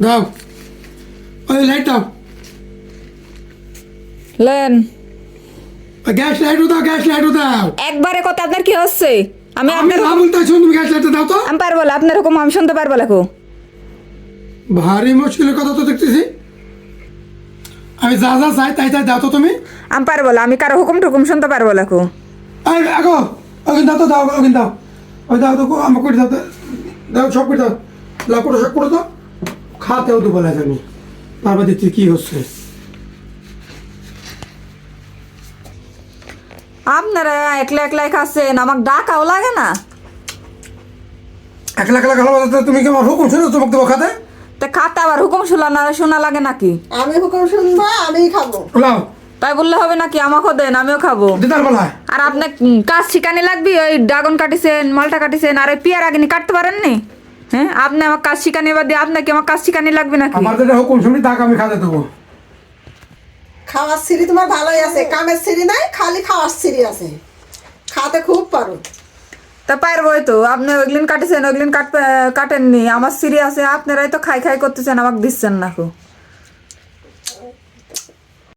দাও ওই লাইট দাও, লেন। গ্যাস লাইটও দাও, গ্যাস লাইটও দাও। একবারে কথা আপনার কি হচ্ছে? আমি আমি আপনার না বলতে শুন, তুমি গ্যাস লাইটটা দাও তো। আমি পারবো না, আপনার হুকুম আমি শুনতে পারবো না। ভারী মুশকিলের কথা তো দেখতেছি। আমি যা যা চাই তাই তাই দাও তো তুমি। আমি পারবো না, আমি কারো হুকুম টুকুম শুনতে পারবো না। এই আগো ওই দাও তো, দাও ওই দাও, ওই দাও তো আমাকে করে দাও তো, দাও সব করে দাও, লাকুড়ো সব করে দাও। খাতেও তো বলা জানি, তারপর দেখছি কি হচ্ছে। আপনারা একলা একলাই খাচ্ছেন, আমাকে ডাকাও লাগে না? একলা একলা খালো বলতে তুমি কি আমার হুকুম শুনে তোমাকে দেবো খাতে? তা খাতে আবার হুকুম শোনা লাগে নাকি? আমি হুকুম শুনবো, আমিই খাবো। লাও তাই বললে হবে নাকি? আমাকেও দেন, আমিও খাবো। দিদার বেলায় আর আপনি কাজ শিখানি লাগবে? ওই ড্রাগন কাটিছেন, মালটা কাটিছেন, আর ওই পিয়ার আগিনি কাটতে পারেননি? হ্যাঁ, আপনি আমার কাজ শিখানি বাদ দিয়ে আপনাকে আমার কাজ শিখানি লাগবে নাকি? আমার যেটা হুকুম শুনি তাকে আমি খাতে দেবো। খাওয়ার সিঁড়ি তোমার ভালোই আছে, কামের সিঁড়ি নাই, খালি খাওয়ার সিঁড়ি আছে। খাতে খুব পারো। তা পারবোই তো, আপনি ওইগুলিন কাটিছেন, ওইগুলিন কাটেননি। আমার সিরি আছে, আপনারাই তো খাই খাই করতেছেন, আমাকে দিচ্ছেন না।